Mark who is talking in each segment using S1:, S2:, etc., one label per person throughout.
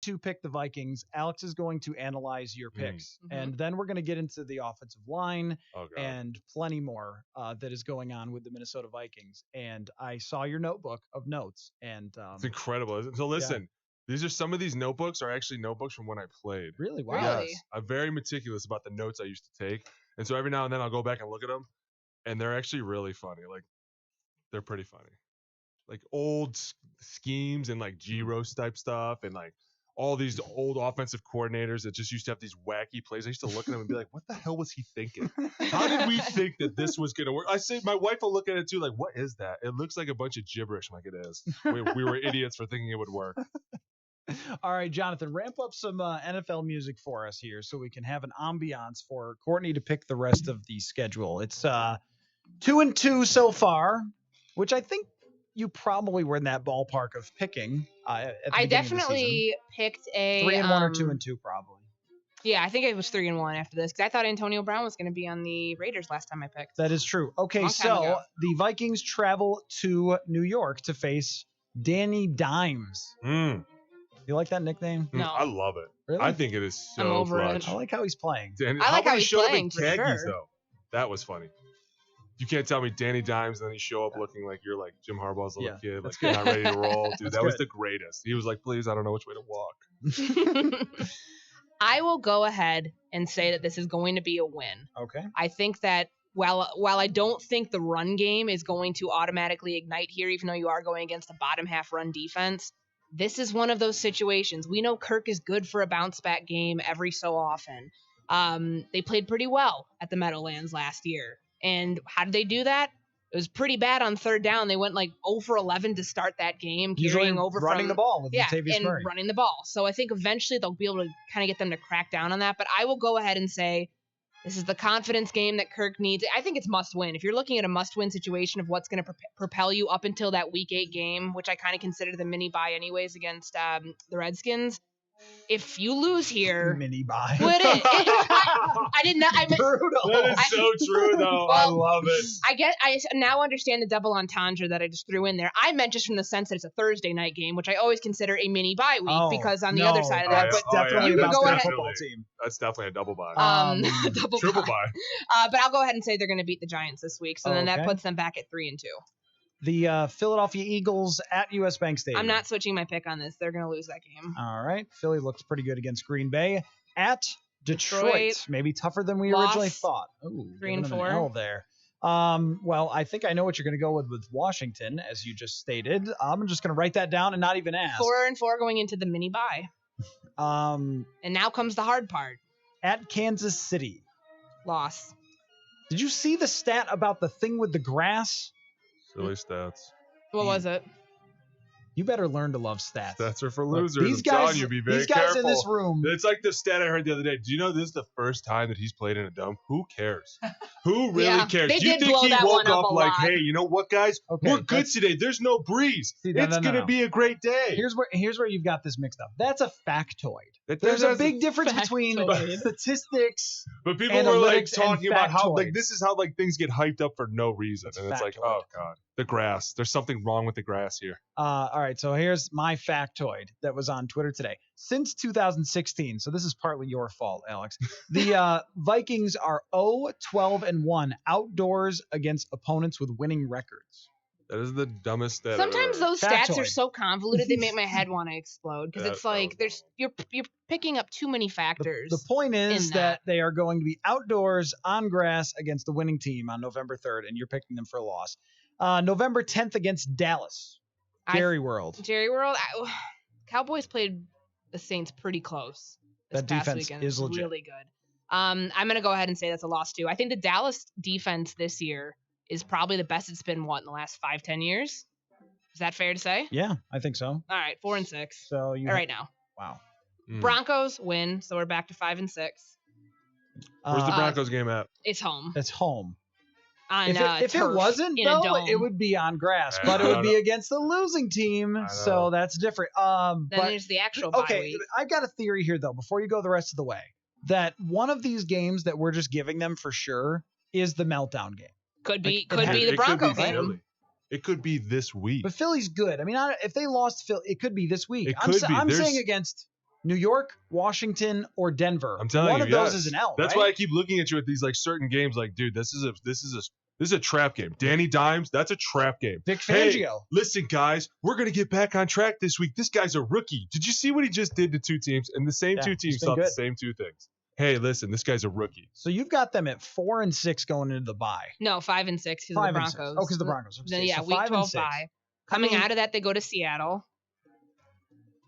S1: to pick the Vikings. Alex is going to analyze your picks, and then we're going to get into the offensive line and plenty more that is going on with the Minnesota Vikings. And I saw your notebook of notes, and
S2: it's incredible. So listen, these are some of these notebooks are actually notebooks from when I played.
S1: Really? Wow.
S2: Yes, I'm very meticulous about the notes I used to take, and so every now and then I'll go back and look at them, and they're actually really funny. Like, they're pretty funny. Like old schemes and like G-Roast type stuff, and like all these old offensive coordinators that just used to have these wacky plays. I used to look at them and be like, what the hell was he thinking? How did we think that this was going to work? I say, my wife will look at it too, like, what is that? It looks like a bunch of gibberish. I'm like, it is. We were idiots for thinking it would work.
S1: All right, Jonathan, ramp up some NFL music for us here so we can have an ambiance for Courtney to pick the rest of the schedule. It's 2-2 so far, which I think you probably were in that ballpark of picking. I
S3: definitely picked a
S1: 3-1 or 2-2 probably.
S3: Yeah, I think it was 3-1 after this because I thought Antonio Brown was going to be on the Raiders last time I picked.
S1: That is true. Okay, so the Vikings travel to New York to face Danny Dimes. You like that nickname?
S3: No,
S2: I love it.
S1: Really?
S2: I think it is so
S3: I'm over
S2: clutch.
S3: it.
S1: I like how he's playing.
S3: I like how he's playing for sure.
S2: Though. That was funny. You can't tell me Danny Dimes and then he show up looking like you're like Jim Harbaugh's little kid, like you're not ready to roll. Dude, that was the greatest. He was like, please, I don't know which way to walk.
S3: I will go ahead and say that this is going to be a win.
S1: Okay.
S3: I think that while I don't think the run game is going to automatically ignite here, even though you are going against a bottom half run defense, this is one of those situations. We know Kirk is good for a bounce back game every so often. They played pretty well at the Meadowlands last year. And how did they do that? It was pretty bad on third down. They went like 0 for 11 to start that game, carrying over
S1: running the ball with Latavius Murray.
S3: Running the ball. So I think eventually they'll be able to kind of get them to crack down on that. But I will go ahead and say this is the confidence game that Kirk needs. I think it's must win. If you're looking at a must win situation of what's going to propel you up until that Week 8 game, which I kind of consider the mini bye anyways against the Redskins. If you lose here,
S1: mini bye.
S3: I did not.
S1: Brutal.
S2: That is so true, though. Well, I love it.
S3: I now understand the double entendre that I just threw in there. I meant just from the sense that it's a Thursday night game, which I always consider a mini bye week because on the other side of that,
S1: but definitely
S3: you can go ahead.
S1: Football team.
S2: That's definitely a double bye.
S3: Triple
S2: bye.
S3: But I'll go ahead and say they're going to beat the Giants this week, so then that puts them back at 3-2.
S1: The Philadelphia Eagles at U.S. Bank Stadium.
S3: I'm not switching my pick on this. They're going to lose that game.
S1: All right. Philly looks pretty good against Green Bay. At Detroit. Maybe tougher than we originally thought. Ooh,
S3: 3-4.
S1: L there. Well, I think I know what you're going to go with Washington, as you just stated. I'm just going to write that down and not even ask.
S3: 4-4 going into the mini bye. And now comes the hard part.
S1: At Kansas City.
S3: Loss.
S1: Did you see the stat about the thing with the grass?
S2: Silly stats.
S3: What was it?
S1: You better learn to love stats.
S2: Stats are for losers.
S1: These guys,
S2: be very
S1: these guys
S2: careful.
S1: in this room.
S2: It's like the stat I heard the other day. Do you know this is the first time that he's played in a dome? Who cares? Who really cares?
S3: They
S2: Do you
S3: did
S2: think
S3: blow
S2: he
S3: that
S2: woke
S3: one up
S2: up
S3: a
S2: like,
S3: lot.
S2: hey, you know what, guys? We're good today. There's no breeze. It's going to be a great day.
S1: Here's where you've got this mixed up. That's a factoid. There's a big difference between statistics.
S2: But people were like talking about how
S1: like
S2: this is how like things get hyped up for no reason, and it's like, oh god, the grass. There's something wrong with the grass here.
S1: All right, so here's my factoid that was on Twitter today. Since 2016, so this is partly your fault, Alex. The Vikings are 0-12-1 outdoors against opponents with winning records.
S2: That is the dumbest stat.
S3: Sometimes those
S1: Factoid.
S3: stats are so convoluted they make my head want to explode because it's like you're picking up too many factors.
S1: The point is that they are going to be outdoors on grass against the winning team on November 3rd, and you're picking them for a loss. November 10th against Dallas. Jerry World.
S3: Cowboys played the Saints pretty close this
S1: that
S3: past
S1: defense
S3: weekend.
S1: is legit.
S3: Really good. I'm going to go ahead and say that's a loss too. I think the Dallas defense this year is probably the best it's been, in the last 5-10 years? Is that fair to say?
S1: Yeah, I think so.
S3: All right, 4-6.
S1: So
S3: right now.
S1: Wow.
S3: Broncos win, so we're back to 5-6.
S2: Where's the Broncos game at?
S3: It's home.
S1: It's home.
S3: If
S1: it wasn't, though, it would be on grass, but it would be against the losing team, so that's different.
S3: Then there's the actual bye week.
S1: I've got a theory here, though, before you go the rest of the way, that one of these games that we're just giving them for sure is the meltdown game.
S3: Could be the Bronco game.
S2: It could be this week.
S1: But Philly's good. I mean, if they lost Philly, it could be this week. I'm saying against New York, Washington, or Denver.
S2: I'm telling
S1: one
S2: you,
S1: of those
S2: yes.
S1: is an L.
S2: That's
S1: right?
S2: why I keep looking at you at these like certain games. Like, dude, this is a trap game. Danny Dimes, that's a trap game.
S1: Vic
S2: Hey,
S1: Fangio.
S2: listen, guys, we're gonna get back on track this week. This guy's a rookie. Did you see what he just did to two teams? And the same
S1: Yeah,
S2: two
S1: he's
S2: teams
S1: been
S2: saw the
S1: good.
S2: same two things. Hey, listen, this guy's a rookie.
S1: So you've got them at 4-6 going into the bye.
S3: No, 5 and 6 because of the
S1: 5 and 6.
S3: Broncos.
S1: Oh, because the Broncos.
S3: Then,
S1: Okay,
S3: yeah,
S1: so
S3: week
S1: 5 and
S3: 12
S1: 6.
S3: bye. Coming
S1: I mean,
S3: out of that, they go to Seattle.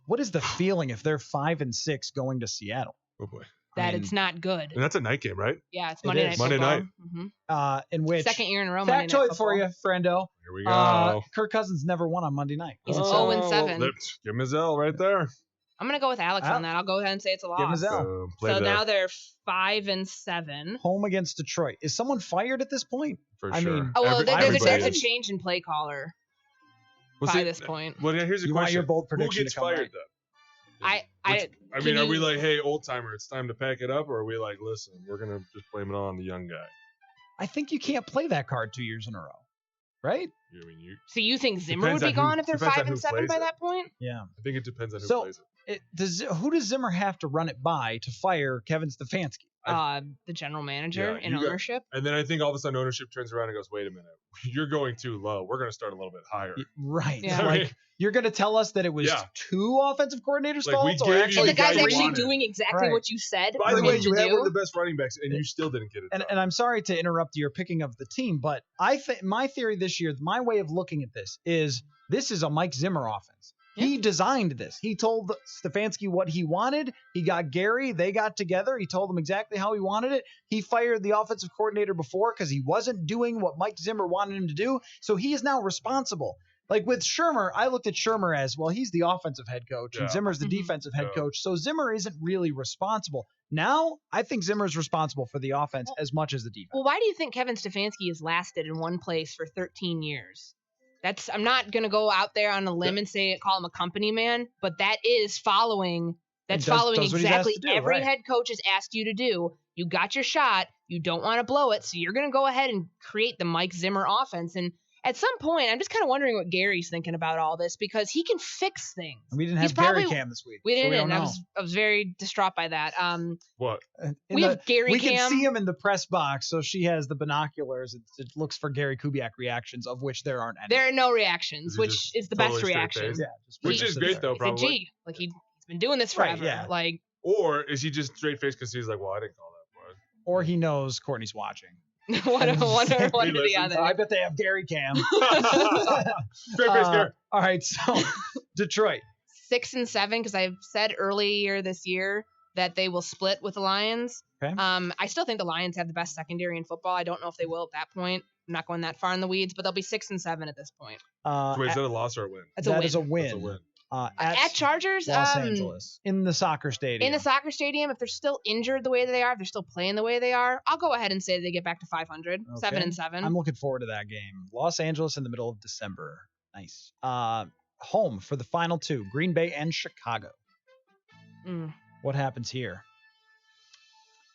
S1: What is the feeling if they're 5 and 6 going to Seattle?
S2: Oh boy.
S3: That
S1: I mean,
S3: it's not good.
S2: And that's a night game, right?
S3: Yeah, it's
S1: It
S3: Monday
S1: is.
S3: night.
S2: Monday
S3: football.
S2: night.
S1: In which
S3: Second year in a row. Monday night
S1: factoid for
S3: football.
S1: you, friendo.
S2: Here we go.
S1: Kirk Cousins never won on Monday night.
S3: He's
S1: And
S3: an
S1: so
S3: 0 and 7.
S2: Well, give him his L right there.
S3: I'm gonna go with Alex on that. I'll go ahead and say it's a
S1: Give him his
S3: loss.
S1: L.
S2: Play
S3: So
S2: there
S3: now they're 5 and 7.
S1: Home against Detroit. Is someone fired at this point?
S2: for
S1: I
S2: sure.
S1: mean-
S3: Oh well,
S2: Everybody
S3: there's a
S2: is.
S3: change in play caller
S2: Well,
S3: by
S2: see,
S3: this point.
S2: Well, yeah, here's a
S1: You want
S2: question.
S1: your bold
S2: Who
S1: prediction
S2: gets
S1: to come
S2: fired
S1: right?
S2: then?
S3: I
S2: I mean, are we like, hey, old timer, it's time to pack it up, or are we like, listen, we're gonna just blame it all on the young guy?
S1: I think you can't play that card 2 years in a row, right?
S2: I mean,
S3: So you think Zimmer would
S2: Depends
S3: be
S2: on who-
S3: gone if they're
S2: depends on
S3: 5 and
S2: who
S3: 7
S2: plays
S3: by
S2: it.
S3: that point?
S1: Yeah.
S2: I think it depends on who
S1: So-
S2: plays it.
S1: Who does Zimmer have to run it by to fire Kevin Stefanski?
S3: The general manager
S2: Yeah,
S3: and
S2: you got-
S3: ownership.
S2: And then I think all of a sudden ownership turns around and goes, wait a minute, you're going too low. We're gonna start a little bit higher.
S1: Right.
S3: Yeah.
S1: Like you're going to tell us that it was
S2: Yeah.
S1: two offensive coordinators'
S2: Like, we
S1: faults, or
S2: gave you
S1: actually
S3: And the
S2: the guy
S3: guy's
S2: you
S3: actually
S2: wanted.
S3: doing exactly
S1: Right.
S3: what you said.
S2: By
S3: for
S2: the
S3: him
S2: way,
S3: to
S2: you had
S3: do.
S2: one of the best running backs, and you still didn't get it
S1: and,
S2: done.
S1: and I'm sorry to interrupt your picking of the team, but I think my theory this year, my way of looking at this is a Mike Zimmer offense.
S3: Yeah.
S1: He designed this. He told Stefanski what he wanted. He got Gary. They got together. He told them exactly how he wanted it. He fired the offensive coordinator before because he wasn't doing what Mike Zimmer wanted him to do. So he is now responsible. Like with Shermer, I looked at Shermer as, well, he's the offensive head coach and
S2: Yeah.
S1: Zimmer's the
S3: Mhm.
S1: defensive head
S2: Yeah.
S1: coach. So Zimmer isn't really responsible. Now, I think Zimmer's responsible for the offense as much as the defense.
S3: Well, why do you think Kevin Stefanski has lasted in one place for 13 years? I'm not going to go out there on a limb and call him a company man, but that's following
S1: does what he's asked
S3: exactly
S1: to do,
S3: every
S1: right.
S3: head coach has asked you to do. You got your shot. You don't want to blow it. So you're going to go ahead and create the Mike Zimmer offense. And at some point, I'm just kind of wondering what Gary's thinking about all this because he can fix things.
S1: We didn't
S3: He's
S1: have Gary
S3: probably-
S1: Cam this week.
S3: We
S1: so
S3: didn't.
S1: don't know.
S3: I was very distraught by that.
S2: What?
S3: We have Gary
S1: we
S3: Cam.
S1: can see him in the press box, so she has the binoculars. It looks for Gary Kubiak reactions, of which there aren't any.
S3: There are no reactions,
S2: Is he
S3: which
S2: just
S3: is the
S2: totally
S3: best
S2: straight
S3: reaction.
S2: face?
S1: Yeah, just
S2: Which
S1: just
S2: is
S1: sit
S2: great,
S1: there.
S2: though,
S3: He's a
S2: probably.
S3: G. Like he's been doing this
S1: Right,
S3: forever.
S1: yeah.
S3: Like
S2: Or is he just straight faced because he's like, well, I didn't call that
S1: Or he knows Courtney's watching.
S3: one or the
S2: listens.
S3: other.
S1: I bet they have Gary Cam.
S2: play. Straight face, Gary.
S1: All right, so Detroit.
S3: 6 and 7 because I've said earlier this year that they will split with the Lions.
S1: Okay.
S3: I still think the Lions have the best secondary in football. I don't know if they will at that point. I'm not going that far in the weeds, but they'll be 6 and 7 at this point.
S2: Wait, is that a loss or a win?
S3: That's a
S1: That
S3: win.
S1: is a
S2: That's
S1: win.
S2: a win.
S3: At Chargers,
S1: Los Angeles in the soccer stadium.
S3: in the soccer stadium, if they're still injured the way they are, if they're still playing the way they are, I'll go ahead and say they get back to 500,
S1: Okay.
S3: 7 and 7.
S1: I'm looking forward to that game. Los Angeles in the middle of December. Nice. Home for the final two, Green Bay and Chicago.
S3: Mm.
S1: What happens here?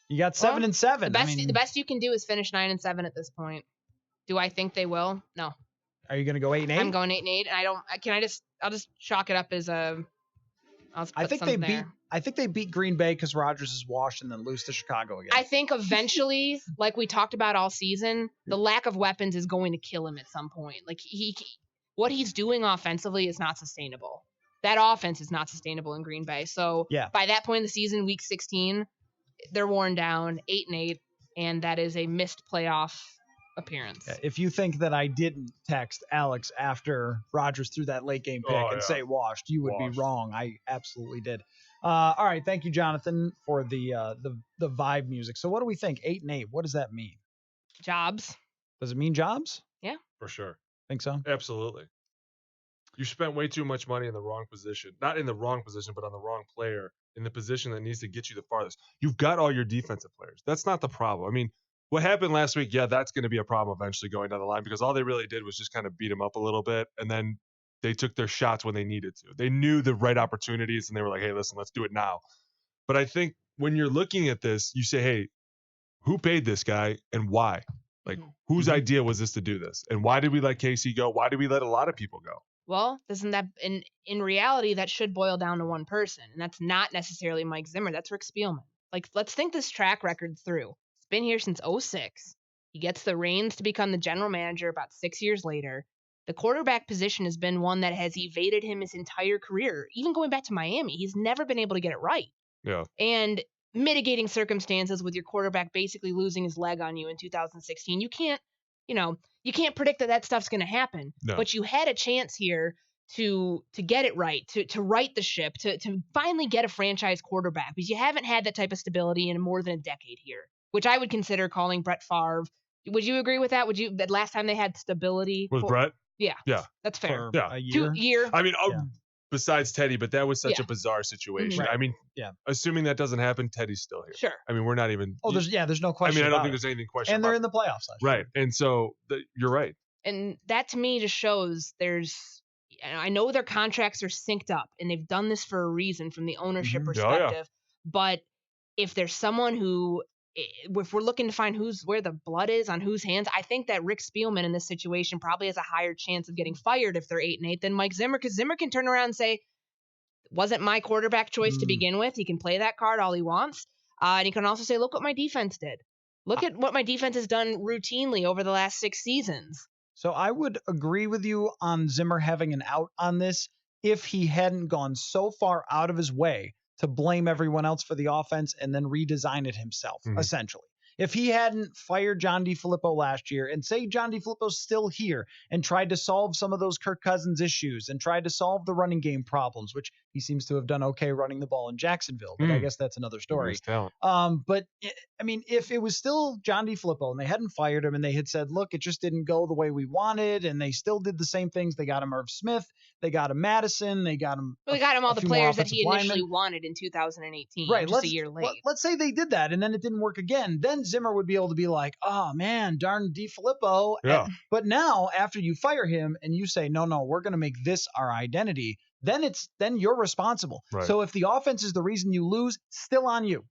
S1: You got 7 and 7.
S3: The best you can do is finish 9 and 7 at this point. Do I think they will? No.
S1: Are you going to go 8 and 8?
S3: I'm going 8 and 8, and I don't. I'll just chalk it up as a.
S1: I think they beat Green Bay because Rodgers is washed and then lose to Chicago again.
S3: I think eventually, like we talked about all season, the lack of weapons is going to kill him at some point. Like what he's doing offensively is not sustainable. That offense is not sustainable in Green Bay. So
S1: Yeah.
S3: by that point in the season, week 16, they're worn down, 8 and 8, and that is a missed playoff appearance.
S1: If you think that I didn't text Alex after Rodgers threw that late game pick
S2: Oh,
S1: and
S2: yeah.
S1: say washed, you would
S2: Washed.
S1: be wrong. I absolutely did. All right, thank you, Jonathan, for the vibe music. So what do we think? 8 and 8. What does that mean?
S3: Jobs.
S1: Does it mean jobs?
S2: For sure.
S1: Think so?
S2: Absolutely. You spent way too much money in the wrong position. Not in the wrong position, but on the wrong player in the position that needs to get you the farthest. You've got all your defensive players. That's not the problem. I mean, what happened last week, yeah, that's going to be a problem eventually going down the line because all they really did was just kind of beat them up a little bit, and then they took their shots when they needed to. They knew the right opportunities, and they were like, hey, listen, let's do it now. But I think when you're looking at this, you say, hey, who paid this guy and why? Like, whose idea was this to do this? And why did we let Casey go? Why did we let a lot of people go?
S3: Well, doesn't that in reality that should boil down to one person, and that's not necessarily Mike Zimmer. That's Rick Spielman. Like, let's think this track record through. He's been here since '06. He gets the reins to become the general manager about 6 years later. The quarterback position has been one that has evaded him his entire career. Even going back to Miami, he's never been able to get it right.
S2: Yeah.
S3: And mitigating circumstances with your quarterback basically losing his leg on you in 2016, you can't predict that stuff's going to happen.
S2: No.
S3: But you had a chance here to get it right, to right the ship, to finally get a franchise quarterback, because you haven't had that type of stability in more than a decade here, which I would consider calling Brett Favre. Would you agree with that? That last time they had stability
S2: With Brett?
S3: Yeah.
S2: Yeah.
S3: That's fair.
S1: For a year?
S3: 2 year.
S2: I mean, besides Teddy, but that was such
S3: Yeah.
S2: a bizarre situation.
S1: Right.
S2: I mean,
S1: Yeah.
S2: assuming that doesn't happen, Teddy's still here.
S3: Sure.
S2: I mean, we're not even.
S1: Oh, there's no
S2: I
S1: question.
S2: mean, I don't
S1: about
S2: think
S1: it.
S2: there's anything questionable.
S1: And they're in the playoffs last year.
S2: Right. And so you're right.
S3: And that to me just shows I know their contracts are synced up, and they've done this for a reason from the ownership
S1: Mhm.
S3: perspective. But if there's someone who, if we're looking to find where the blood is on whose hands, I think that Rick Spielman in this situation probably has a higher chance of getting fired if they're 8-8 than Mike Zimmer, because Zimmer can turn around and say, wasn't my quarterback choice to begin with. He can play that card all he wants. And he can also say, look what my defense did. Look at what my defense has done routinely over the last 6 seasons.
S1: So I would agree with you on Zimmer having an out on this if he hadn't gone so far out of his way to blame everyone else for the offense and then redesign it himself, essentially. If he hadn't fired John DeFilippo last year and say John DeFilippo's still here and tried to solve some of those Kirk Cousins issues and tried to solve the running game problems, which he seems to have done okay running the ball in Jacksonville, but I guess that's another story. But I mean, if it was still John DeFilippo and they hadn't fired him and they had said, look, it just didn't go the way we wanted, and they still did the same things. They got him Irv Smith, they got him Madison, they got him.
S3: Well, they got him all the players that he initially wanted in 2018,
S1: right?
S3: Just a year late.
S1: Let's say they did that and then it didn't work again. Then Zimmer would be able to be like, oh man, darn DeFilippo.
S2: Yeah.
S1: But now after you fire him and you say, no, we're going to make this our identity, then you're responsible.
S2: Right.
S1: So if the offense is the reason you lose, still on you.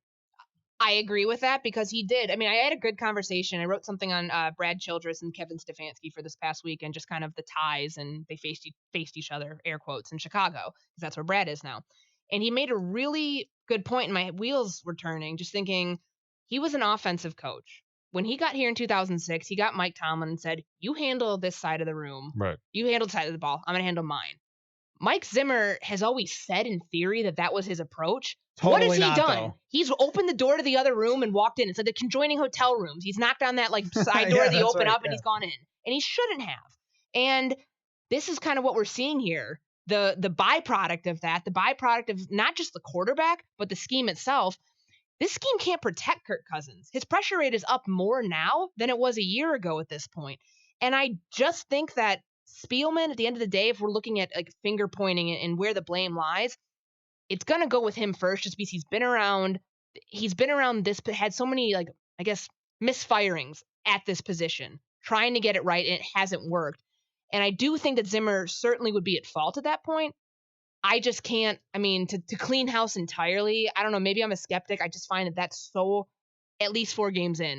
S3: I agree with that because he did. I mean, I had a good conversation. I wrote something on Brad Childress and Kevin Stefanski for this past week, and just kind of the ties, and they faced each other, air quotes, in Chicago, because that's where Brad is now. And he made a really good point, and my wheels were turning, just thinking he was an offensive coach. When he got here in 2006, he got Mike Tomlin and said, you handle this side of the room.
S2: Right.
S3: You handle the side of the ball. I'm going to handle mine. Mike Zimmer has always said in theory that was his approach.
S1: Totally
S3: what has he done?
S1: Though.
S3: He's opened the door to the other room and walked in. It's like the conjoining hotel rooms. He's knocked on that side door they open up and he's gone in. And he shouldn't have. And this is kind of what we're seeing here. The byproduct of that, the byproduct of not just the quarterback, but the scheme itself. This scheme can't protect Kirk Cousins. His pressure rate is up more now than it was a year ago at this point. And I just think that Spielman, at the end of the day, if we're looking at like finger pointing and where the blame lies, it's going to go with him first, just because he's been around this, but had so many, like, I guess, misfirings at this position, trying to get it right, and it hasn't worked. And I do think that Zimmer certainly would be at fault at that point. I just can't, to clean house entirely, I don't know, maybe I'm a skeptic. I just find that that's so, at least 4 games in,